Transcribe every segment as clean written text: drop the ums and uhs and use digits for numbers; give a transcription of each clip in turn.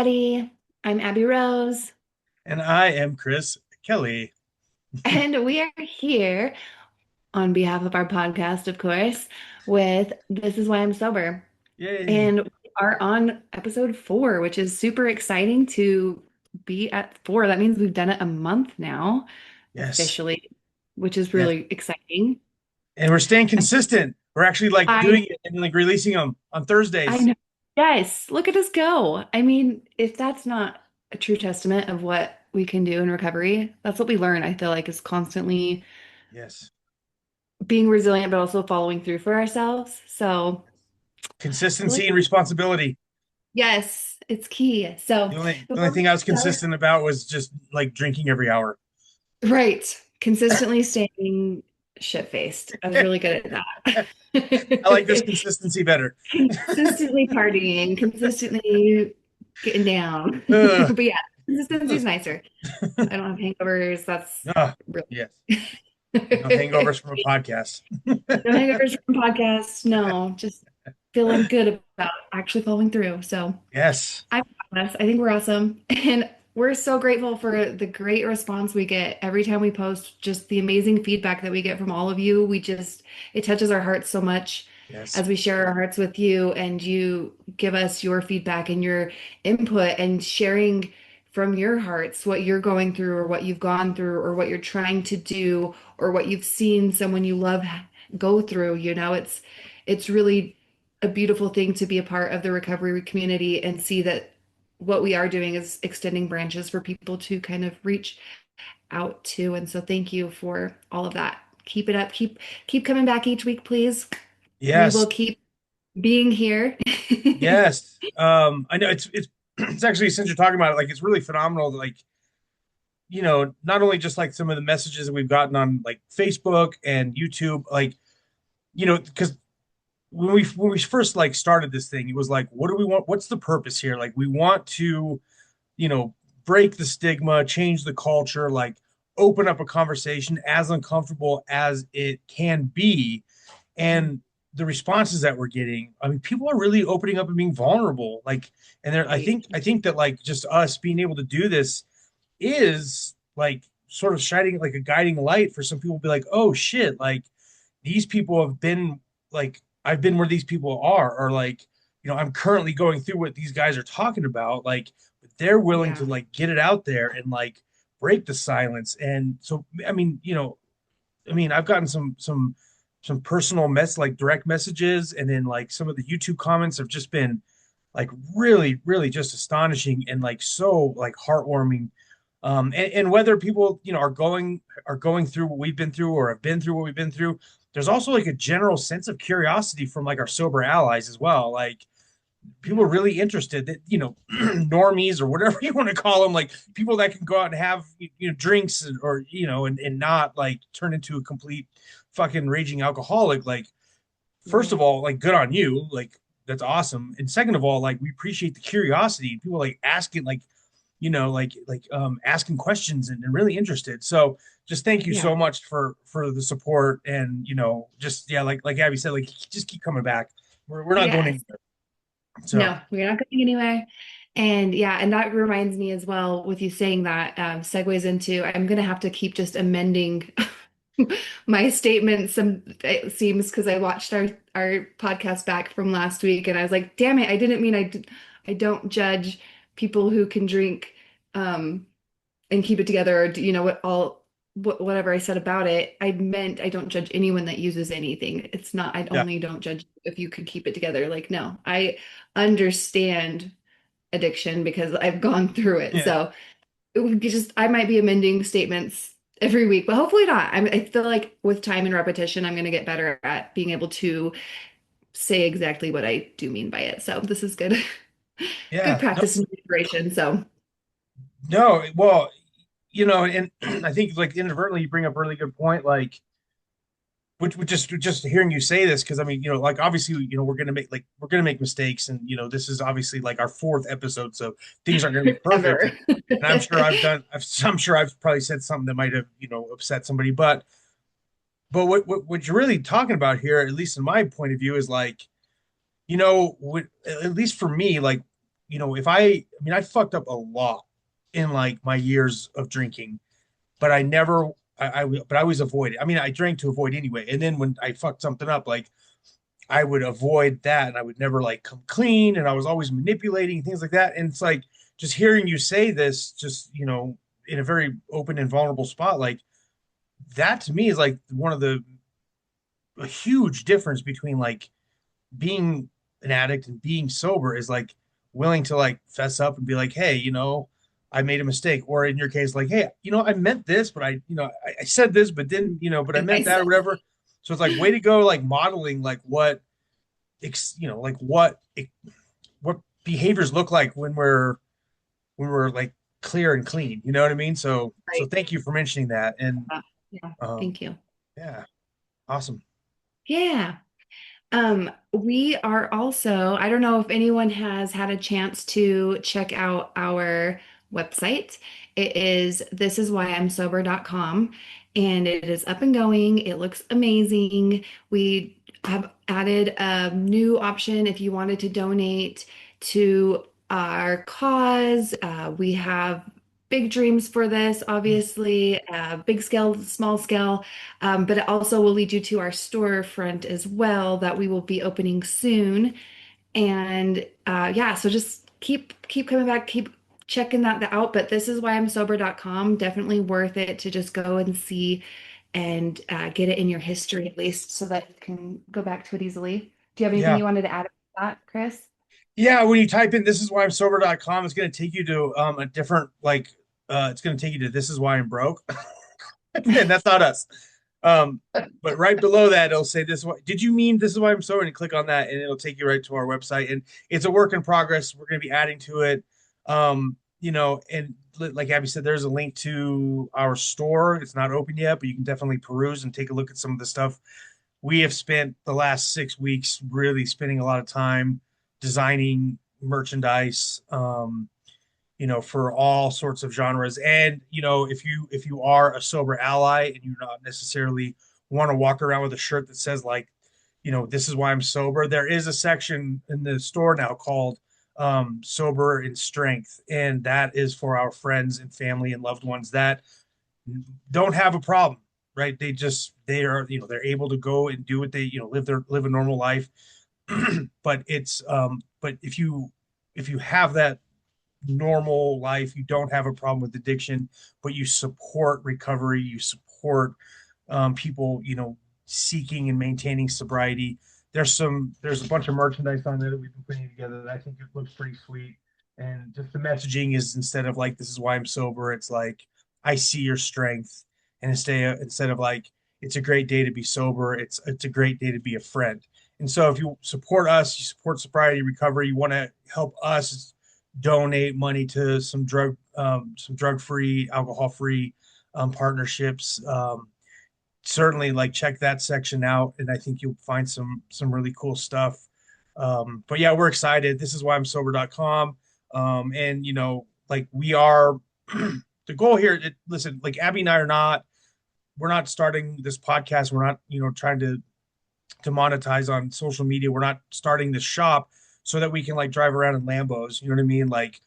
everybody. I'm Abby Rose, And I am Chris Kelly. and we are here on behalf of our podcast, of course, with This Is Why I'm Sober. Yay. And we are on episode 4, which is super exciting to be at 4. That means we've done it a month now, Yes. officially, which is Yes. really exciting. And we're staying And consistent. We're actually like I doing it and like releasing them on I Thursdays. know. Yes, look at us go. I mean, if that's not a true testament of what we can do in recovery, that's what we learn, I feel like, is constantly Yes. being resilient, but also following through for ourselves. So I feel Consistency like, and responsibility. yes, it's key. So The only before we thing I was start, consistent about was just like drinking every hour. right, consistently staying shit-faced. I was really good at I like this that. consistency better. Consistently partying, consistently getting down. Ugh. But yeah, consistency's nicer. I don't have hangovers. That's Ah, really yes. No no hangovers from a podcast. hangovers from podcasts. No, just feeling good about actually following through. So Yes. I promise. I think we're awesome. And we're so grateful for the great response we get every time we post, just the amazing feedback that we get from all of you. It touches our hearts so much Yes. as we share our hearts with you and you give us your feedback and your input and sharing from your hearts what you're going through or what you've gone through or what you're trying to do or what you've seen someone you love go through. It's really a beautiful thing to be a part of the recovery community and see that what we are doing is extending branches for people to kind of reach out to. And so thank you for all of that. Keep it up. Keep coming back each week, please. We will Yes. keep being here. Yes. I know it's it's actually, since you're talking about it, like it's really phenomenal that, like, not only just like some of the messages that we've gotten on like Facebook and YouTube, like, because when we first like started this thing, it was like, what do we want? What's the purpose here? Like, we want to, you know, break the stigma, change the culture, like open up a conversation as uncomfortable as it can be. And the responses that we're getting, I mean, people are really opening up and being vulnerable. Like, and there, I Right. think, I think that like just us being able to do this is like sort of shining like a guiding light for some people to be like, oh shit, like these people have been, like, I've been where these people are, or like, I'm currently going through what these guys are talking about. Like, but they're willing to Yeah. like get it out there and like break the silence. And so, I mean, I've gotten some personal like direct messages, and then like some of the YouTube comments have just been like really, really just astonishing and like so like heartwarming. And whether people, are going through what we've been through or have been through what we've been through, there's also like a general sense of curiosity from like our sober allies as well. Like, people are Yeah. really interested that, normies or whatever you want to call them, like people that can go out and have, drinks, or, and not like turn into a complete fucking raging alcoholic. Like, first of Right. all, like, good on you, like that's awesome. And second of all, like, we appreciate the curiosity, people like asking, like, asking questions, and really interested. So just thank you Yeah. so much for the support. And, just, yeah, like Abby said, like, just keep coming back. We're not going Yes. anywhere. So No, we're not going anywhere. And yeah, and that reminds me as well, with you saying that, segues into I'm going to have to keep just amending my statement. It seems, because I watched our podcast back from last week and I was like, damn it, I didn't mean I don't judge people who can drink and keep it together, or whatever I said about it. I meant I don't judge anyone that uses anything. It's not, I yeah, only don't judge if you can keep it together. Like, no, I understand addiction because I've gone through it. yeah, So it would be just, I might be amending statements every week, but hopefully not. I feel like with time and repetition, I'm going to get better at being able to say exactly what I do mean by it. So this is good, good yeah. No, practice and inspiration. So no. Well, and I think like inadvertently you bring up a really good point. Like, which just hearing you say this, because I mean, like, obviously, we're gonna make mistakes, and this is obviously like our fourth episode, so things aren't gonna be perfect. ever. And I'm sure I've probably said something that might have, upset somebody. But what you're really talking about here, at least in my point of view, is like, at least for me, like, if I mean, I fucked up a lot in like my years of drinking, but I never, but I always avoided. I mean, I drank to avoid anyway. And then when I fucked something up, like I would avoid that and I would never like come clean and I was always manipulating things like that. And it's like just hearing you say this, just, in a very open and vulnerable spot, like that to me is like one of the a huge difference between like being an addict and being sober is like willing to like fess up and be like, hey, I made a mistake. Or in your case, like, hey, I meant this, but I said this, but didn't, but I meant I that or said, whatever. So it's like way to go, like modeling like like what behaviors look like when we're like clear and clean. You know what I mean? So right. thank you for mentioning that. And Yeah. um, Thank you. yeah, awesome. Yeah. We are also, I don't know if anyone has had a chance to check out our website. It is thisiswhyimsober.com and it is up and going. It looks amazing. We have added a new option if you wanted to donate to our cause. We have big dreams for this, obviously, big scale, small scale. But it also will lead you to our storefront as well that we will be opening soon. And yeah, so just keep coming back, keep checking that out. But this is why I'm sober.com. Definitely worth it to just go and see and get it in your history at least so that you can go back to it easily. Do you have anything Yeah. you wanted to add to that, Chris? Yeah, when you type in this is why I'm sober.com, it's going to take you to a different like it's going to take you to this is why I'm broke. And that's not us. Um but right below that it'll say this is why did you mean this is why I'm sober, and you click on that and it'll take you right to our website, and it's a work in progress. We're going to be adding to it. And like Abby said, there's a link to our store. It's not open yet, but you can definitely peruse and take a look at some of the stuff. We have spent the last 6 weeks really spending a lot of time designing merchandise, for all sorts of genres. And if you are a sober ally and you not necessarily want to walk around with a shirt that says like, this is why I'm sober, there is a section in the store now called sober in strength, and that is for our friends and family and loved ones that don't have a problem, right? They're able to go and do what they live a normal life. But if you have that normal life, you don't have a problem with addiction, but you support recovery, you support people seeking and maintaining sobriety. There's a bunch of merchandise on there that we've been putting together that I think it looks pretty sweet. And just the messaging is, instead of like this is why I'm sober, it's like I see your strength. And instead of like it's a great day to be sober, it's a great day to be a friend. And so if you support us, you support sobriety recovery, you want to help us donate money to some drug free, alcohol free partnerships. Certainly, like check that section out, and I think you'll find some really cool stuff. But yeah, we're excited. This is why I'm sober.com. And like we are the goal here. Listen, like Abby and I we're not starting this podcast. We're not trying to monetize on social media. We're not starting this shop so that we can like drive around in Lambos. You know what I mean? Like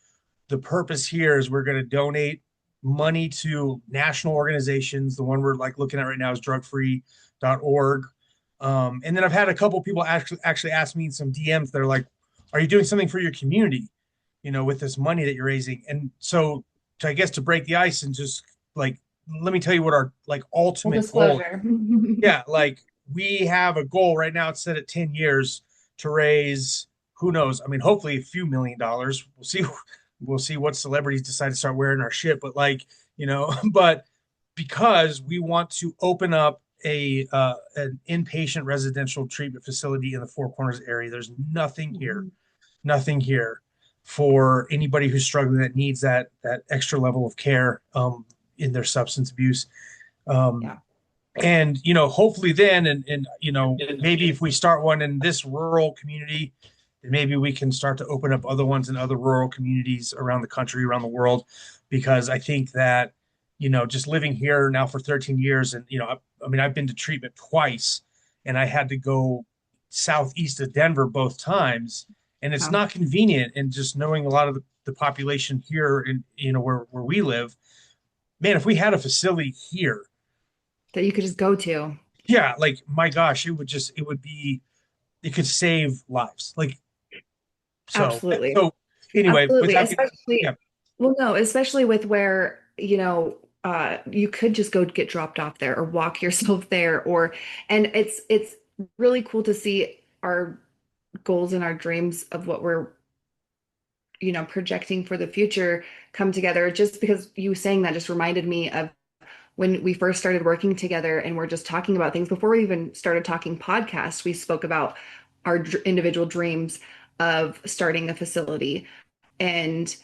the purpose here is we're going to donate money to national organizations. The one we're like looking at right now is drugfree.org. And then I've had a couple people actually ask me in some DMs. They're like, "Are you doing something for your community? With this money that you're raising?" And so, I guess to break the ice and just like let me tell you what our like Full ultimate goal is. disclosure. Yeah, like we have a goal right now. It's set at 10 years to raise, who knows? I mean, hopefully a few $1 million. We'll see. We'll see what celebrities decide to start wearing our shit. But like, but because we want to open up an inpatient residential treatment facility in the Four Corners area. There's nothing here for anybody who's struggling that needs that extra level of care in their substance abuse. Um, Yeah. and hopefully then and maybe if we start one in this rural community, then maybe we can start to open up other ones in other rural communities around the country, around the world, because I think that just living here now for 13 years, and I mean I've been to treatment twice, and I had to go southeast of Denver both times, and it's Wow. not convenient. And just knowing a lot of the population here in, where we live, man, if we had a facility here, That you could just go to. yeah, like my gosh, it would be, it could save lives. Like, so, Absolutely. so anyway, Absolutely. without getting, Especially, yeah, well, no, especially with where, you could just go get dropped off there or walk yourself there and it's really cool to see our goals and our dreams of what we're, projecting for the future come together. Just because you saying that just reminded me of when we first started working together and we're just talking about things before we even started talking podcasts, we spoke about our individual dreams of starting a facility and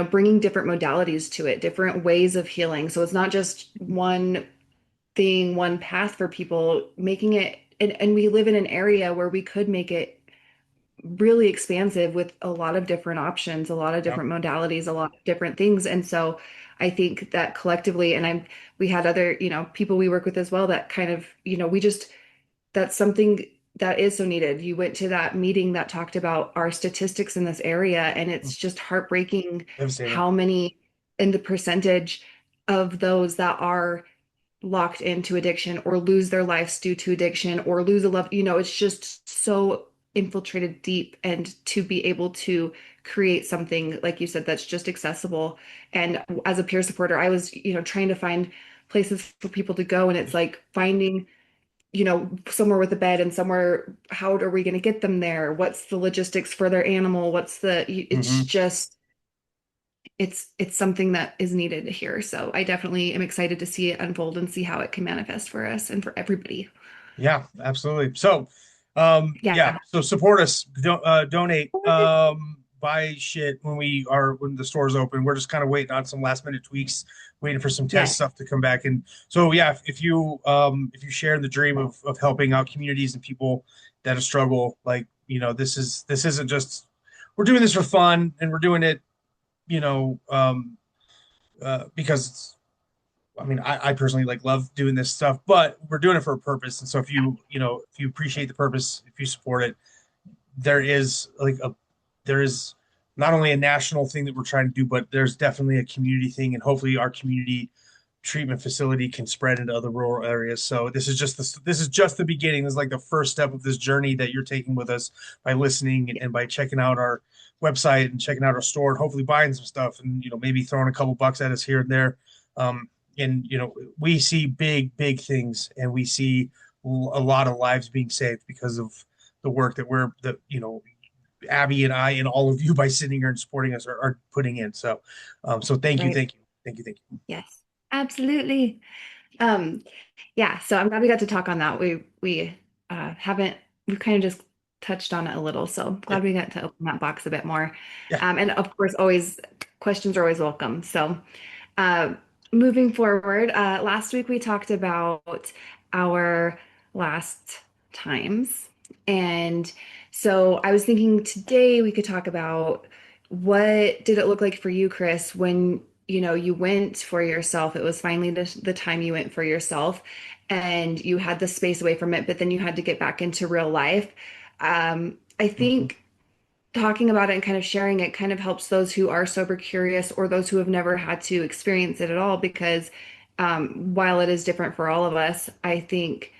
bringing different modalities to it, different ways of healing. So it's not just one thing, one path for people, making it, and we live in an area where we could make it really expansive with a lot of different options, a lot of yeah, different modalities, a lot of different things. And so I think that collectively, and we had other, people we work with as well that kind of, we just, that's something that is so needed. You went to that meeting that talked about our statistics in this area, and it's just heartbreaking devastating. how many and the percentage of those that are locked into addiction or lose their lives due to addiction or lose a love, it's just so infiltrated deep. And to be able to create something, like you said, that's just accessible. And as a peer supporter, I was, trying to find places for people to go. And it's like finding, somewhere with a bed and somewhere, how are we going to get them there? What's the logistics for their animal? It's Hmm. just, it's something that is needed here. So I definitely am excited to see it unfold and see how it can manifest for us and for everybody. Yeah, absolutely. So, Yeah. yeah, so support us, donate, buy shit when the stores open. We're just kind of waiting on some last minute tweaks, waiting for some test Yes. stuff to come back. And so, yeah, if you share the dream of helping out communities and people that struggle, like, this isn't just, we're doing this for fun, and we're doing it, you know, because I mean, I personally like love doing this stuff, but we're doing it for a purpose. And so if you appreciate the purpose, if you support it, there is there is not only a national thing that we're trying to do, but there's definitely a community thing, and hopefully our community treatment facility can spread into other rural areas. So this is just the beginning. This is like the first step of this journey that you're taking with us by listening and by checking out our website and checking out our store and hopefully buying some stuff, and maybe throwing a couple bucks at us here and there. Um, and we see big things, and we see a lot of lives being saved because of the work that Abby and I and all of you, by sitting here and supporting us, are putting in. So, so thank you, Right. thank you, thank you, thank you. Yes. Absolutely. Um, yeah, so I'm glad we got to talk on that. We haven't we've kind of just touched on it a little, so Yeah, glad we got to open that box a bit more. yeah. And of course, always questions are always welcome. So uh, moving forward, last week we talked about our last times, and so I was thinking today we could talk about what did it look like for you, Chris, when you went for yourself. It was finally the time you went for yourself and you had the space away from it, but then you had to get back into real life. I Mhm. think talking about it and kind of sharing it kind of helps those who are sober curious or those who have never had to experience it at all, because while it is different for all of us, I think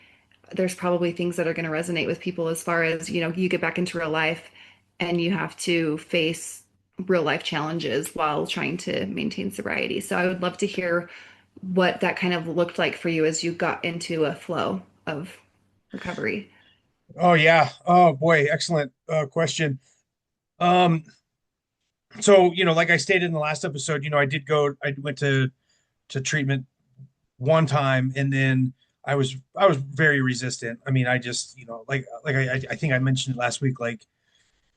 there's probably things that are going to resonate with people as far as, you get back into real life and you have to face real life challenges while trying to maintain sobriety. So I would love to hear what that kind of looked like for you as you got into a flow of recovery. Oh yeah. Oh boy, excellent question. Um, so like I stated in the last episode, I went to treatment one time, and then I was very resistant. I mean, I just like I think I mentioned it last week. Like,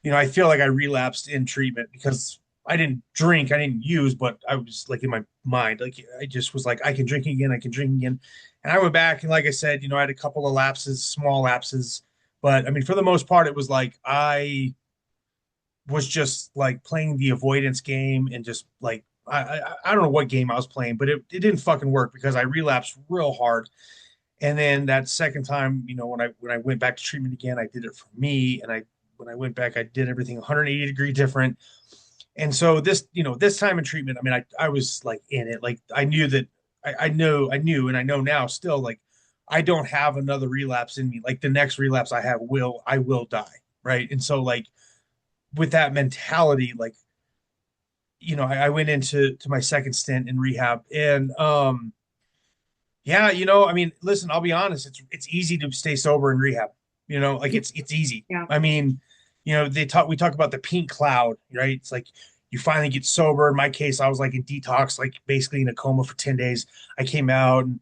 I feel like I relapsed in treatment because I didn't drink, I didn't use, but I was like in my mind, like I just was like, I can drink again, I can drink again. And I went back, and like I said, I had a couple of lapses, small lapses, but I mean, for the most part, it was like I was just like playing the avoidance game, and just like I don't know what game I was playing, but it didn't fucking work because I relapsed real hard. And then that second time, when I went back to treatment again, I did it for me, and I when I went back, I did everything 180-degree different. And so this, this time in treatment, I mean, I was like in it. Like I knew that I knew, and I know now still, like I don't have another relapse in me. Like the next relapse I will die. Right. And so like with that mentality, like, I went into my second stint in rehab, and yeah, I mean, listen, I'll be honest, it's easy to stay sober in rehab. Like it's easy. Yeah. I mean, we talk about the pink cloud, right? It's like you finally get sober. In my case, I was like in detox, like basically in a coma for 10 days. I came out and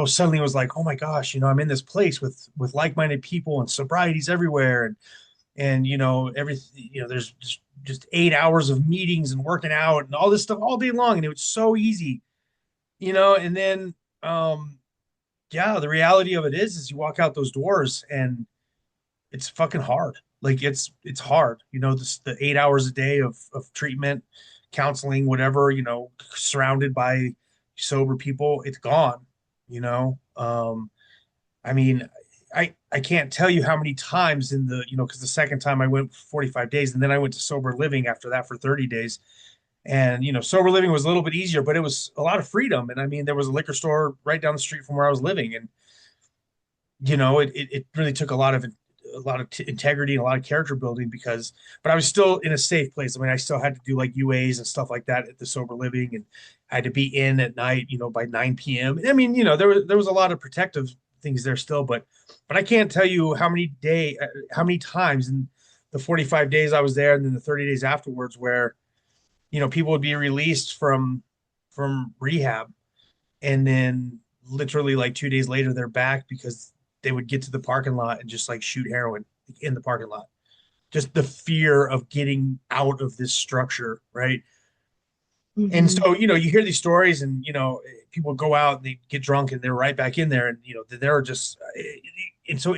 suddenly was like, oh my gosh, I'm in this place with like-minded people and sobrieties everywhere. And everything, there's just 8 hours of meetings and working out and all this stuff all day long. And it was so easy, and then yeah, the reality of it is you walk out those doors and it's fucking hard. Like it's hard, the 8 hours a day of treatment, counseling, whatever, surrounded by sober people, it's gone, you know. I mean, I can't tell you how many times in the, because the second time I went for 45 days and then I went to sober living after that for 30 days. And, sober living was a little bit easier, but it was a lot of freedom. And I mean, there was a liquor store right down the street from where I was living. And, it really took a lot of integrity and a lot of character building but I was still in a safe place. I mean, I still had to do like UAs and stuff like that at the sober living, and I had to be in at night, by 9 p.m. I mean, there was a lot of protective things there still, but I can't tell you how many times in the 45 days I was there and then the 30 days afterwards where, people would be released from rehab, and then literally like 2 days later they're back because they would get to the parking lot and just like shoot heroin in the parking lot. Just the fear of getting out of this structure, right? And Hmm. so, you hear these stories, and people go out and they get drunk and they're right back in there, and they're just and so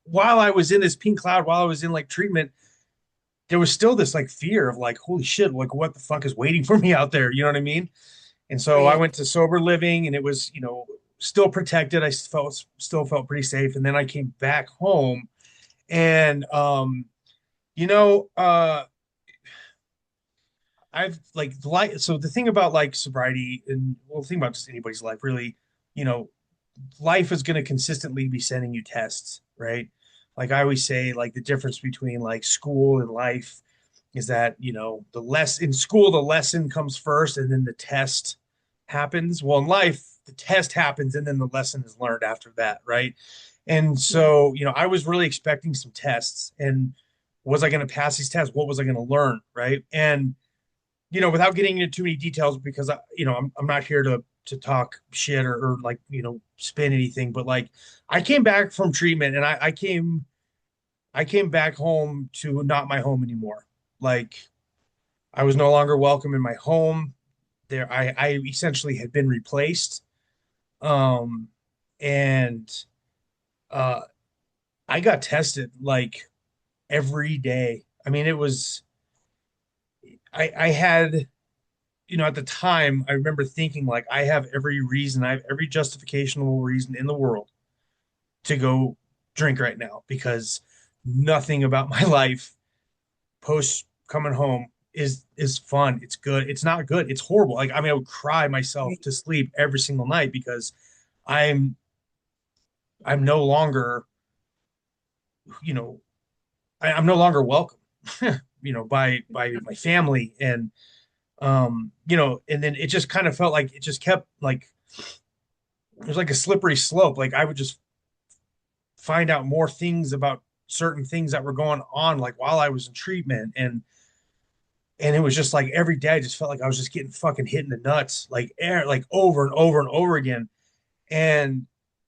while I was in this pink cloud, while I was in like treatment, there was still this like fear of like, holy shit, like what the fuck is waiting for me out there? You know what I mean? And so I Right. went to sober living, and it was, still protected. I still felt pretty safe. And then I came back home, and you know, uh I've like so the thing about like sobriety, and well, the thing about just anybody's life really, you know, life is going to consistently be sending you tests, right? Like I always say, like the difference between like school and life is that, the less in school, the lesson comes first and then the test happens. Well, in life, the test happens and then the lesson is learned after that, right? And Yeah. so, I was really expecting some tests, and was I going to pass these tests? What was I going to learn, right? And without getting into too many details, because I'm not here to talk shit or like spin anything, but like I came back from treatment, and I came back home to not my home anymore. Like I was no longer welcome in my home. I essentially had been replaced. Um, and uh, I got tested like every day. I mean, it was I had at the time, I remember thinking like I have every justificational reason in the world to go drink right now, because nothing about my life post coming home is fun. It's good. It's not good. It's horrible. Like I mean, I would cry myself Right. to sleep every single night because I'm I'm no longer, you know, I'm no longer welcome, by my family, and then it just kind of felt like it just kept like it was like a slippery slope. Like I would just find out more things about certain things that were going on, like while I was in treatment, and it was just like every day I just felt like I was just getting fucking hit in the nuts, like air, like over and over and over again. And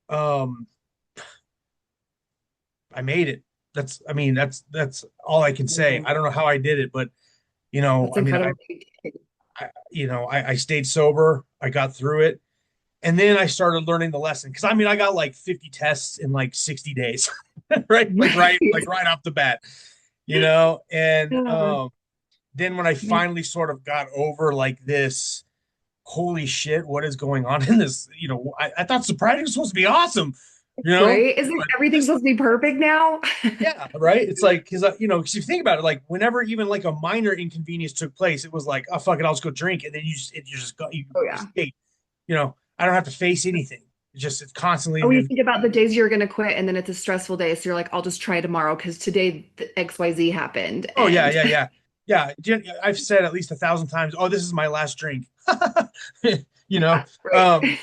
um, I made it. I mean, that's all I can say. Amazing. I don't know how I did it, but That's I mean, incredible. I stayed sober. I got through it. And then I started learning the lesson, because I mean, I got like 50 tests in like 60 days, right? Right. Like right off the bat, and Yeah. then when I Man. finally sort of got over like this, holy shit, what is going on in this? I thought sobriety was supposed to be awesome. you know? Right? Isn't But everything this, supposed to be perfect now? yeah, right. It's like, because, because you think about it, like whenever even like a minor inconvenience took place, it was like, oh, fuck it, I'll just go drink. And then you just go, Oh you yeah. escape. I don't have to face anything. It's constantly Oh, you moving. think about the days you're going to quit and then it's a stressful day. So you're like, I'll just try tomorrow because today the XYZ happened. Oh yeah, And yeah, yeah, yeah. I've said at least 1,000 times, "Oh, this is my last drink." you know, yeah, right. um,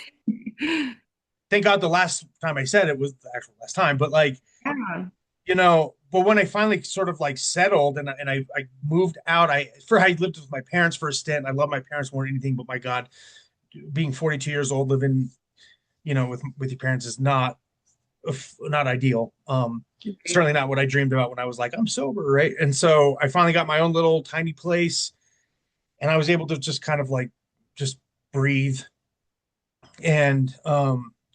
thank God the last time I said it was the actual last time. But like, Yeah. but when I finally sort of like settled and I moved out, I lived with my parents for a stint. I love my parents more than anything, but my God, being 42 years old, living with your parents is not ideal. Okay. Certainly not what I dreamed about when I was like, I'm sober, right? And so I finally got my own little tiny place, and I was able to just kind of like just breathe. And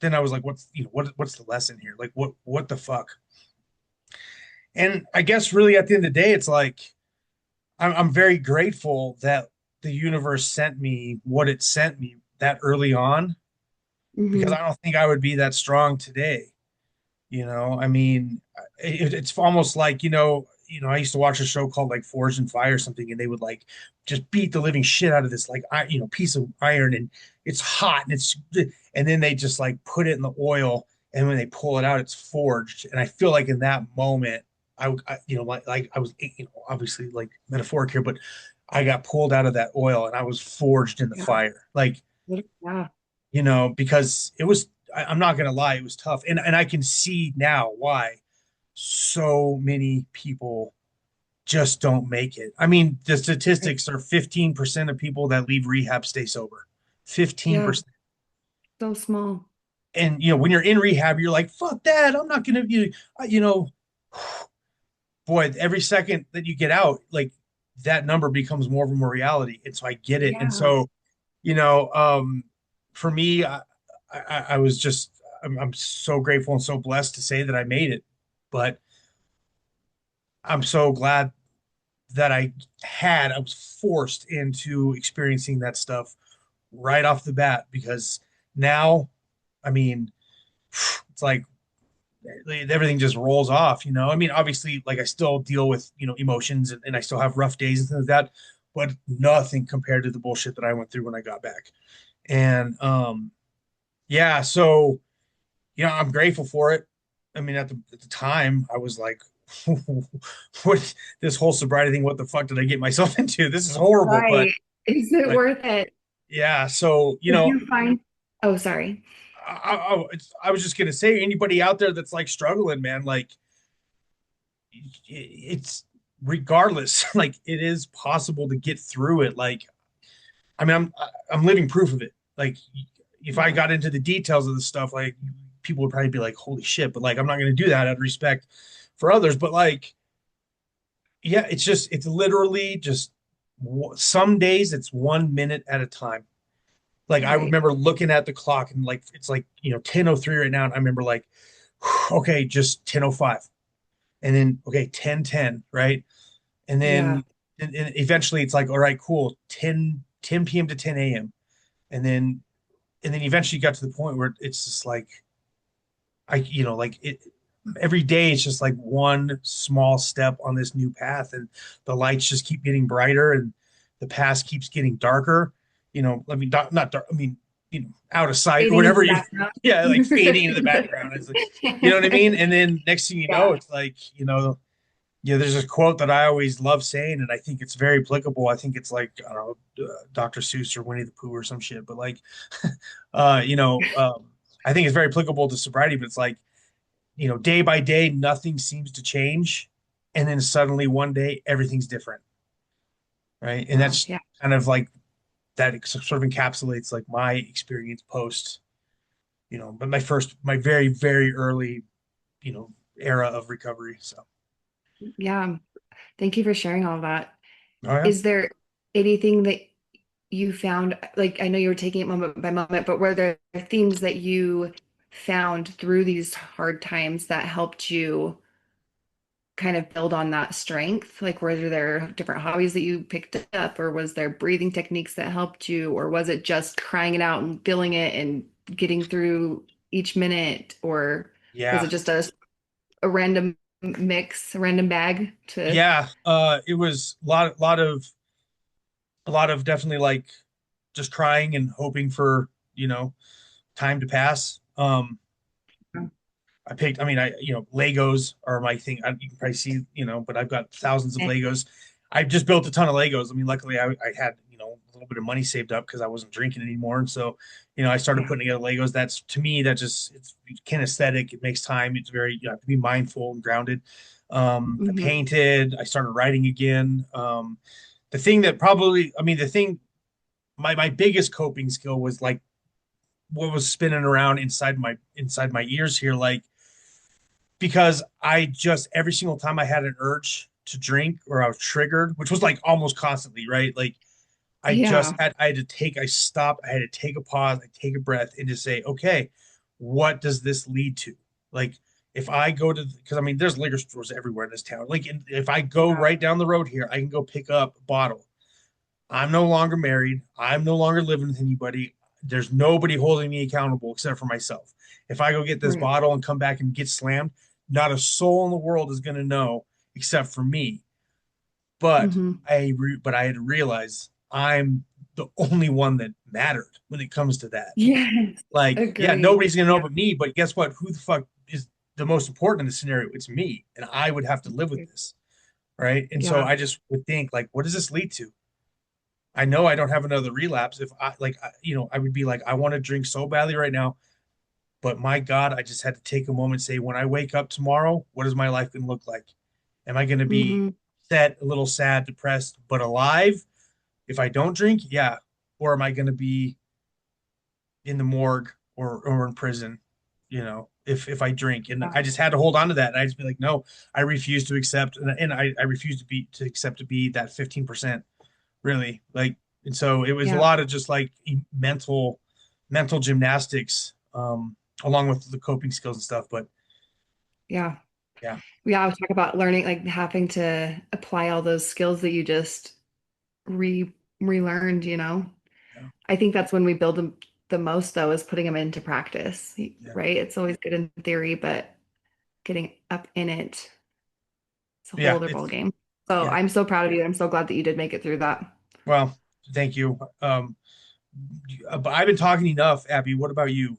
then I was like, what's the lesson here? Like, what the fuck? And I guess really at the end of the day, it's like I'm very grateful that the universe sent me what it sent me that early on, because Hmm. I don't think I would be that strong today. I mean, it's almost like, I used to watch a show called like Forged in Fire or something, and they would like just beat the living shit out of this like piece of iron, and it's hot, and then they just like put it in the oil, and when they pull it out, it's forged. And I feel like in that moment, like I was, obviously like metaphoric here, but I got pulled out of that oil and I was forged in the Yeah. fire. Like, Yeah. because I'm not going to lie, it was tough. And I can see now why so many people just don't make it. I mean, the Right. statistics are 15% of people that leave rehab stay sober. Yeah. 15%. So small. And, when you're in rehab, you're like, fuck that. I'm not going to, you know, boy, every second that you get out, like that number becomes more and more reality. And so I get it. And Yeah. so, you know, um, for me, I was just, I'm so grateful and so blessed to say that I made it. But I'm so glad that I was forced into experiencing that stuff right off the bat, because now, I mean, it's like everything just rolls off. I mean, obviously, like I still deal with, emotions, and I still have rough days and things like that, but nothing compared to the bullshit that I went through when I got back. And yeah, so I'm grateful for it. I mean, at the time, I was like, "What this whole sobriety thing? What the fuck did I get myself into? This is horrible." But Right. Is it but worth it? yeah, so Did you find? Oh, sorry. I was just gonna say, anybody out there that's like struggling, man, like it's regardless, like it is possible to get through it. Like, I mean, I'm living proof of it. Like, if I Yeah. got into the details of the stuff, like people would probably be like, "Holy shit!" But like, I'm not going to do that out of respect for others. But like, yeah, it's literally just some days it's 1 minute at a time. Like I Right. remember looking at the clock and like it's like 10:03 right now, and I remember like, okay, just 10:05, and then okay 10:10, right, and Yeah. then and eventually it's like, all right, cool, 10 p.m. to 10 a.m. And then eventually got to the point where it's just like like it every day it's just like one small step on this new path, and the lights just keep getting brighter, and the past keeps getting darker. I mean, not dark, I mean, out of sight or Fading into whatever the you background. yeah, like fading into the background. It's like, you know what I mean? And then next thing you know, Yeah. it's like, there's a quote that I always love saying, and I think it's very applicable. I think it's like, I don't know, Dr. Seuss or Winnie the Pooh or some shit, but like, uh, you know, um, I think it's very applicable to sobriety. But it's like, day by day, nothing seems to change, and then suddenly one day everything's different, right? And Wow. that's Yeah. kind of like that sort of encapsulates like my experience post, but my very very early, you know, era of recovery. So, Yeah. Thank you for sharing all that. oh yeah. Is there anything that you found, like I know you were taking it moment by moment, but were there themes that you found through these hard times that helped you kind of build on that strength? Like, were there different hobbies that you picked up, or was there breathing techniques that helped you, or was it just crying it out and feeling it and getting through each minute, or? Was Yeah. it just a random mix, a random bag to, Yeah. It was a lot of definitely like just trying and hoping for, you know, time to pass. I picked, I mean, Legos are my thing. You can probably see, but I've got thousands of Legos. I just built a ton of Legos. I mean, luckily I had, a little bit of money saved up because I wasn't drinking anymore. And so, I started yeah. putting together Legos. That's to me, that just, it's kinesthetic. It makes time. It's very, you have to be mindful and grounded. I Hmm. painted, I started writing again. The thing that probably, I mean, the thing, my biggest coping skill was like what was spinning around inside my ears here, like because I just every single time I had an urge to drink or I was triggered, which was like almost constantly, right? Like Yeah. I had to I stopped, I had to take a pause, I take a breath and just say, okay, what does this lead to? Like if I go to, because I mean, there's liquor stores everywhere in this town. Like if I go Yeah. right down the road here, I can go pick up a bottle. I'm no longer married. I'm no longer living with anybody. There's nobody holding me accountable except for myself. If I go get this Right. bottle and come back and get slammed, not a soul in the world is going to know except for me. But Hmm. but I had to realize I'm the only one that mattered when it comes to that. Yes. Like, yeah, Agreed. nobody's going to know Yeah. but me. But guess what? Who the fuck is the most important in the scenario? It's me, and I would have to live with this, right? And so Yeah. I just would think, like, what does this lead to? I know I don't have another relapse. If I like, I would be like, I want to drink so badly right now, but my God, I just had to take a moment and say, when I wake up tomorrow, what is my life going to look like? Am I going to be Hmm. sad, a little sad, depressed, but alive if I don't drink? Yeah. Or am I going to be in the morgue or in prison? If I drink, and I just had to hold on to that. And I just be like, no, I refuse to accept, and I refuse to accept to be that 15%, really, like. And so it was a Yeah. lot of just like mental gymnastics, along with the coping skills and stuff. But Yeah. yeah, Yeah. I was talking about learning, like having to apply all those skills that you just relearned, you know? yeah, I think that's when we build them the most, though, is putting them into practice, yeah, right? It's always good in theory, but getting up in it, it's a whole yeah, other ball it's game. So yeah. I'm so proud of you. I'm so glad that you did make it through that. Well, thank you. But I've been talking enough, Abby. What about you?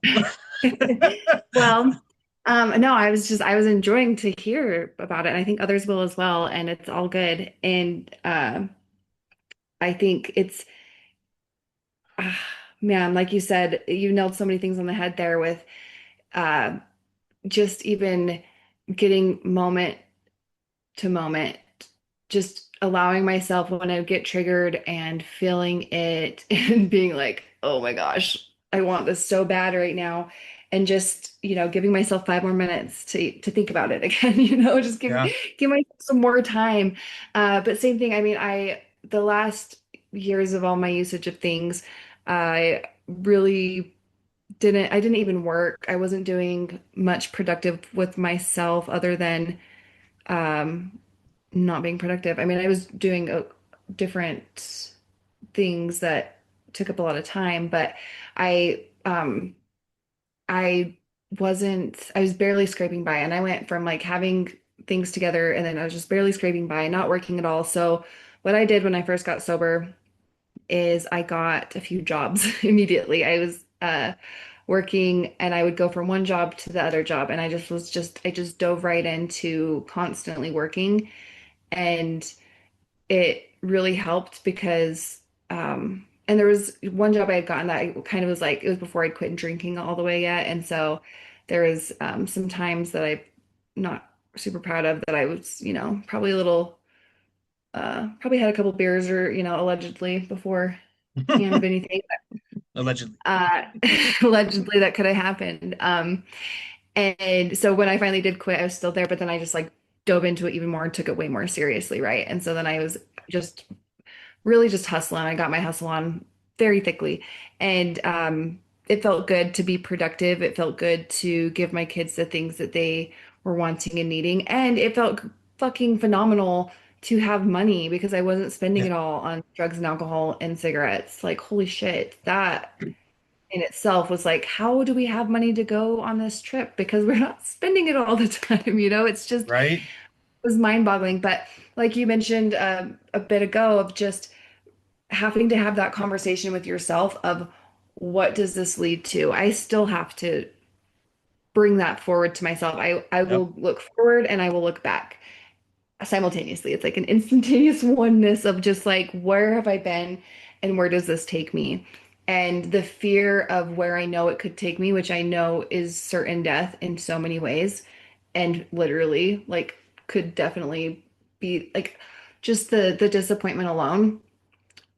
Well, no, I was enjoying to hear about it. And I think others will as well. And it's all good. And I think it's, ah, man, like you said, you nailed so many things on the head there with uh, just even getting moment to moment, just allowing myself when I get triggered and feeling it and being like, oh my gosh, I want this so bad right now. And just, giving myself 5 more minutes to think about it again, just Yeah, give myself some more time. But same thing, I mean, the last years of all my usage of things, I really I didn't even work. I wasn't doing much productive with myself other than um not being productive. I mean, I was doing different things that took up a lot of time, but I um I I was barely scraping by, and I went from like having things together and then I was just barely scraping by, not working at all. So what I did when I first got sober is I got a few jobs immediately. I was working and I would go from one job to the other job and I just dove right into constantly working, and it really helped because and there was one job I had gotten that I kind of was like, it was before I'd quit drinking all the way yet, and so there was some times that I'm not super proud of, that I was, probably a little probably had a couple beers or, allegedly beforehand of anything allegedly. uh allegedly that could have happened. And so when I finally did quit, I was still there, but then I just like dove into it even more and took it way more seriously, right? And so then I was just really just hustling. I got my hustle on very thickly. And it felt good to be productive. It felt good to give my kids the things that they were wanting and needing. And it felt fucking phenomenal to have money because I wasn't spending Yeah, it all on drugs and alcohol and cigarettes. Like, holy shit, that. in itself was like, how do we have money to go on this trip? Because we're not spending it all the time, It's just, it Right. was mind-boggling. But like you mentioned a bit ago, of just having to have that conversation with yourself of what does this lead to? I still have to bring that forward to myself. I Yep. will look forward and I will look back simultaneously. It's like an instantaneous oneness of just like, where have I been and where does this take me? And the fear of where I know it could take me, which I know is certain death in so many ways, and literally like could definitely be like just the disappointment alone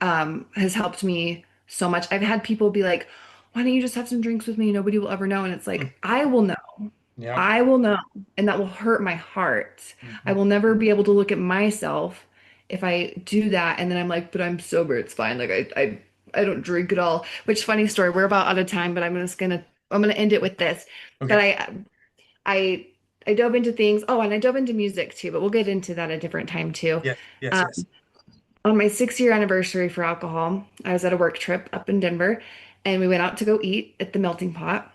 has helped me so much. I've had people be like, why don't you just have some drinks with me? Nobody will ever know. And it's Mm. like, I will know. Yep. I will know. And that will hurt my heart. I Mhm. will never be able to look at myself if I do that. And then I'm like, but I'm sober. It's fine. Like I don't drink at all. Which funny story. We're about out of time, but I'm gonna end it with this. But Okay. I I dove into things. Oh, and I dove into music too, but we'll get into that a different time too. Yes. Yes. Um, Yes. on my 6 year anniversary for alcohol, I was at a work trip up in Denver and we went out to go eat at the Melting Pot.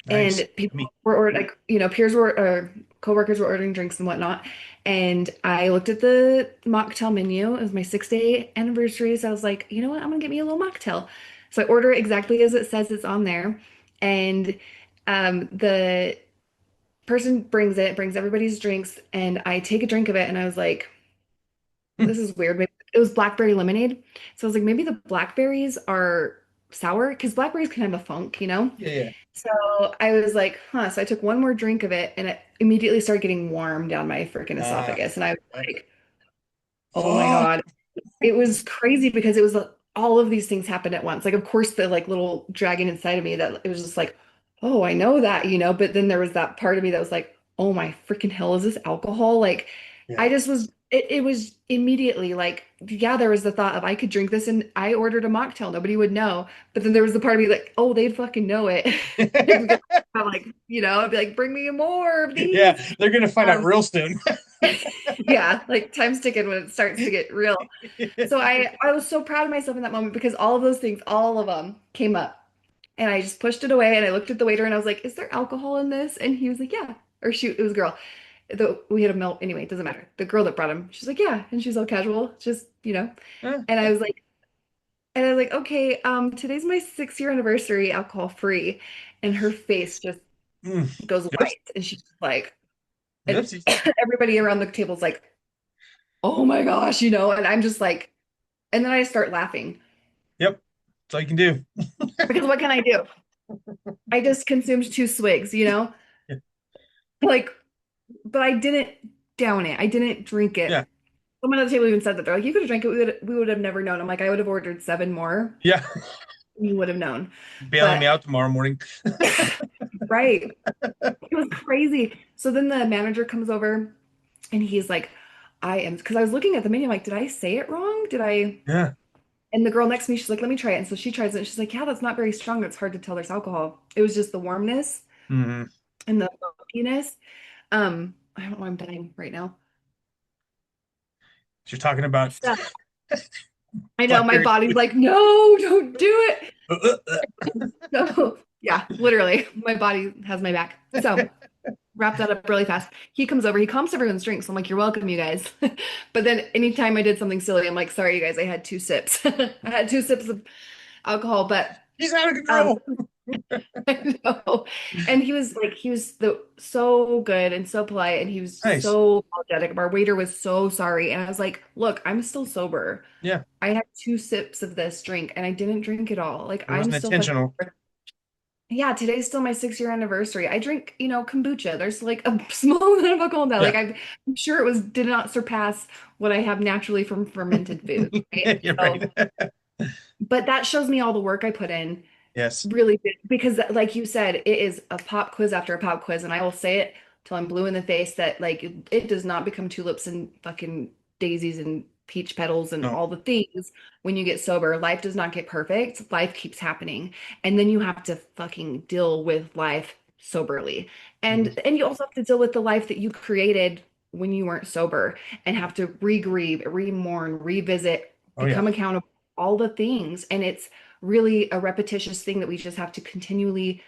Nice. And people Me. were ordering, like, peers were, coworkers were ordering drinks and whatnot. And I looked at the mocktail menu. It was my 6 day anniversary. So I was like, you know what? I'm gonna get me a little mocktail. So I order it exactly as it says it's on there. And the person brings everybody's drinks, and I take a drink of it, and I was like, this is weird. Maybe it was blackberry lemonade. So I was like, maybe the blackberries are sour because blackberries can have a funk. Yeah. Yeah. So I was like, huh. So I took one more drink of it and it immediately started getting warm down my freaking Uh, esophagus. And I was yep. like, oh my Oh. God. It was crazy because it was all of these things happened at once. Like, of course, the like little dragon inside of me that it was just like, oh, I know that. But then there was that part of me that was like, oh my freaking hell, is this alcohol? Like, I Yeah. just was, it was immediately like, yeah, there was the thought of I could drink this and I ordered a mocktail. Nobody would know. But then there was the part of me like, oh, they'd fucking know it. Because I'm like, I'd be like, bring me more of Yeah. these. They're gonna find out Um, real soon. yeah, like time's ticking when it starts to get real. So I was so proud of myself in that moment because all of those things, all of them came up. And I just pushed it away and I looked at the waiter and I was like, "Is there alcohol in this?" And he was like, "Yeah." Or shoot, it was a girl. We had a milk anyway, it doesn't matter. The girl that brought him, she's like, "Yeah." And she's all casual, just. Huh? And I was like, "Okay, today's my 6 year anniversary, alcohol free." And her face just Mm. goes Yep. white. And she's like, and Yep. everybody around the table's like, "Oh my gosh." And I'm just like, and then I start laughing Yep. That's all you can do. because what can I do? I just consumed 2 swigs. Yeah. Like, but I didn't down it. I didn't drink Yeah. it. Someone at the table even said that. They're like, you could have drank it. We would have never known. I'm like, I would have ordered 7 more. Yeah. You would have known. Bailing me But out tomorrow morning. right. It was crazy. So then the manager comes over and he's like, because I was looking at the menu, I'm like, did I say it wrong? Did I? Yeah. And the girl next to me, she's like, let me try it. And so she tries it. And she's like, yeah, that's not very strong. It's hard to tell there's alcohol. It was just the warmness Hmm. and the funkiness. I don't know why I'm dying right now. So you're talking about Stuff. I know my BlackBerry. body's like, no, don't do it. So yeah, literally, my body has my back. So wrap that up really fast. He comes over, he comps everyone's drinks. I'm like, you're welcome, you guys. But then anytime I did something silly, I'm like, sorry, you guys, I had 2 sips. I had 2 sips of alcohol, but He's out of um, control. I know. And he was so good and so polite, and he was Nice. so apologetic. Our waiter was so sorry, and I was like, look, I'm still sober. Yeah. I had 2 sips of this drink, and I didn't drink it all. Like It I'm wasn't still fucking. intentional. Yeah, today's still my 6 year anniversary. I drink, kombucha. There's like a small amount of alcohol in that. Yeah. Like I'm sure did not surpass what I have naturally from fermented food, right? You're So, right. but that shows me all the work I put in, Yes. really, because like you said, it is a pop quiz after a pop quiz, and I will say it till I'm blue in the face that like it does not become tulips and fucking daisies and peach petals and No. all the things when you get sober. Life does not get perfect. Life keeps happening, and then you have to fucking deal with life soberly, Mhm. and you also have to deal with the life that you created when you weren't sober, and have to re-grieve, re-mourn, revisit, Oh yeah. become accountable, all the things, and it's really a repetitious thing that we just have to continually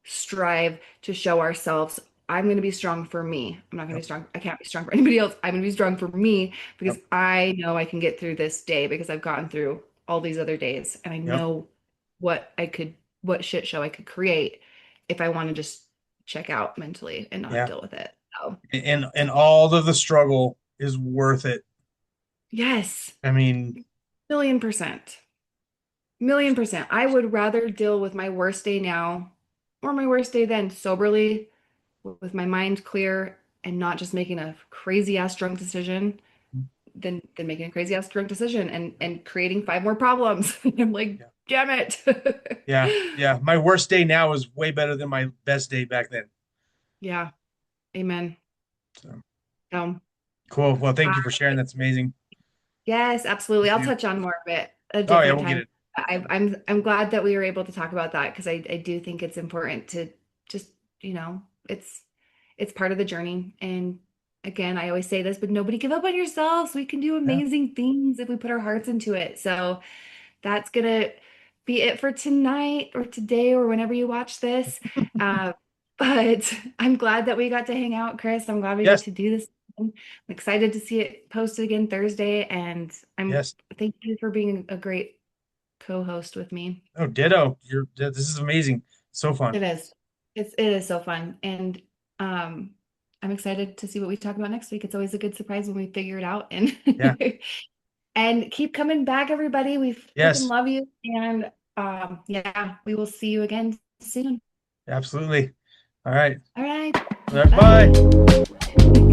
strive to show ourselves. I'm going to be strong for me. I'm not going to Yep. be strong. I can't be strong for anybody else. I'm going to be strong for me because Yep. I know I can get through this day because I've gotten through all these other days and I Yep. know what shit show I could create if I want to just check out mentally and not Yeah. deal with it. So, And all of the struggle is worth it. yes, I mean, million percent. Million percent. I would rather deal with my worst day now or my worst day then soberly with my mind clear and not just making a crazy ass drunk decision than making a crazy ass drunk decision and creating five more problems. I'm like, yeah. damn it. Yeah. Yeah. My worst day now is way better than my best day back then. Yeah, amen. So So, cool. Well, thank uh, you for sharing. That's amazing. yes, absolutely. Thank I'll you. touch on more of it a Oh yeah, different we'll get time. it. I'm glad that we were able to talk about that because I do think it's important to just, it's part of the journey. And again, I always say this, but nobody give up on yourselves. We can do Yeah. amazing things if we put our hearts into it. So that's gonna be it for tonight or today or whenever you watch this. Uh, but I'm glad that we got to hang out, Chris. I'm glad we get Yes. to do this. I'm excited to see it posted again Thursday, and I'm Yes. thank you for being a great co-host with me. Oh, ditto. This is amazing. So fun. It is. It is so fun. And um I'm excited to see what we talk about next week. It's always a good surprise when we figure it out and Yeah. and keep coming back, everybody. We freaking Yes. love you. And yeah, we will see you again soon. Absolutely. All right. All right. All right. Bye. Bye.